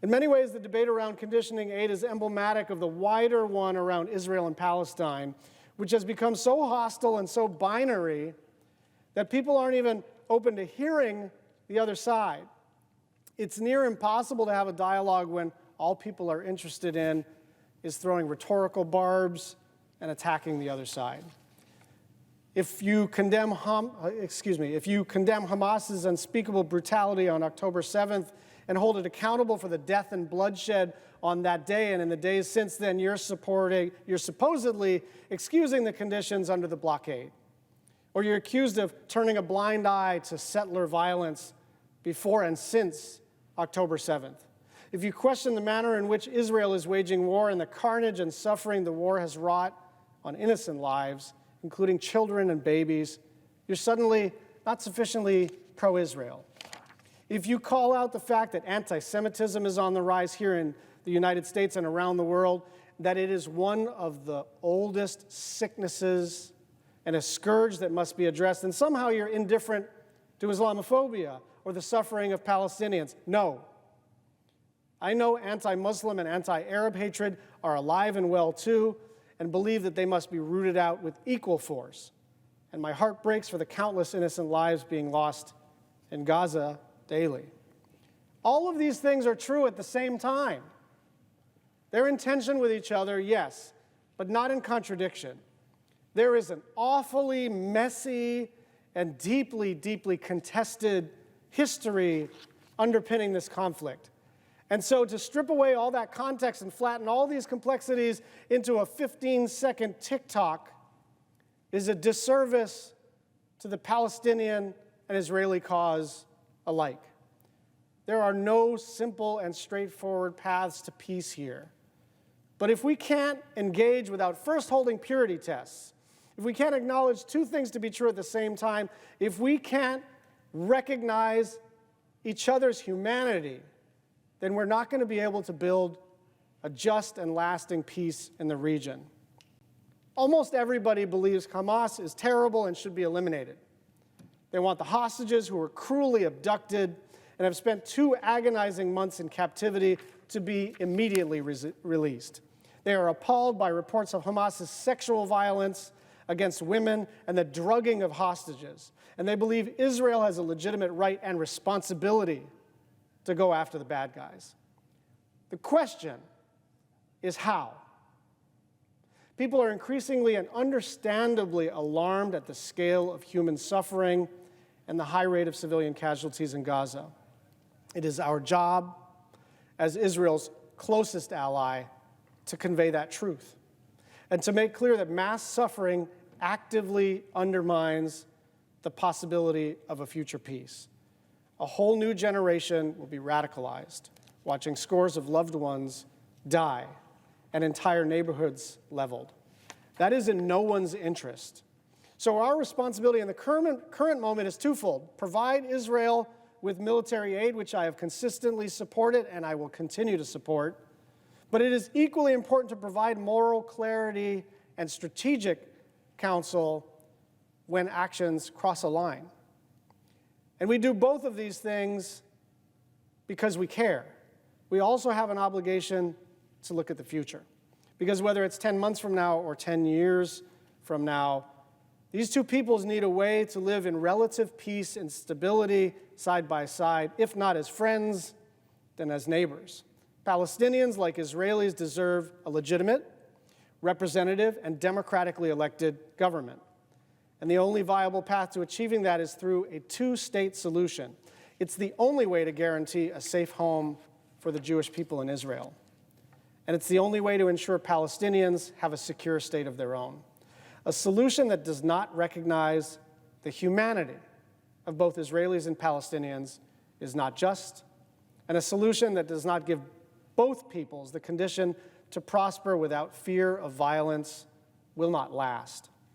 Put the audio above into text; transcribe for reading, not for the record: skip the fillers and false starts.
In many ways, the debate around conditioning aid is emblematic of the wider one around Israel and Palestine, which has become so hostile and so binary that people aren't even open to hearing the other side. It's near impossible to have a dialogue when all people are interested in is throwing rhetorical barbs and attacking the other side. If you condemn Hamas's unspeakable brutality on October 7th and hold it accountable for the death and bloodshed on that day and in the days since then, you're supposedly excusing the conditions under the blockade. Or you're accused of turning a blind eye to settler violence before and since October 7th. If you question the manner in which Israel is waging war and the carnage and suffering the war has wrought on innocent lives, including children and babies, you're suddenly not sufficiently pro-Israel. If you call out the fact that anti-Semitism is on the rise here in the United States and around the world, that it is one of the oldest sicknesses and a scourge that must be addressed, then somehow you're indifferent to Islamophobia or the suffering of Palestinians. No. I know anti-Muslim and anti-Arab hatred are alive and well too, and believe that they must be rooted out with equal force. And my heart breaks for the countless innocent lives being lost in Gaza daily. All of these things are true at the same time. They're in tension with each other, yes, but not in contradiction. There is an awfully messy and deeply, deeply contested history underpinning this conflict. And so to strip away all that context and flatten all these complexities into a 15-second TikTok is a disservice to the Palestinian and Israeli cause alike. There are no simple and straightforward paths to peace here. But if we can't engage without first holding purity tests, if we can't acknowledge two things to be true at the same time, if we can't recognize each other's humanity, then we're not going to be able to build a just and lasting peace in the region. Almost everybody believes Hamas is terrible and should be eliminated. They want the hostages who were cruelly abducted and have spent 2 agonizing months in captivity to be immediately released. They are appalled by reports of Hamas's sexual violence against women and the drugging of hostages. And they believe Israel has a legitimate right and responsibility to go after the bad guys. The question is how? People are increasingly and understandably alarmed at the scale of human suffering and the high rate of civilian casualties in Gaza. It is our job as Israel's closest ally to convey that truth and to make clear that mass suffering actively undermines the possibility of a future peace. A whole new generation will be radicalized, watching scores of loved ones die and entire neighborhoods leveled. That is in no one's interest. So our responsibility in the current moment is twofold. Provide Israel with military aid, which I have consistently supported and I will continue to support. But it is equally important to provide moral clarity and strategic counsel when actions cross a line. And we do both of these things because we care. We also have an obligation to look at the future. Because whether it's 10 months from now or 10 years from now, these two peoples need a way to live in relative peace and stability side by side, if not as friends, then as neighbors. Palestinians, like Israelis, deserve a legitimate, representative, and democratically elected government. And the only viable path to achieving that is through a 2-state solution. It's the only way to guarantee a safe home for the Jewish people in Israel. And it's the only way to ensure Palestinians have a secure state of their own. A solution that does not recognize the humanity of both Israelis and Palestinians is not just, and a solution that does not give both peoples the condition to prosper without fear of violence will not last.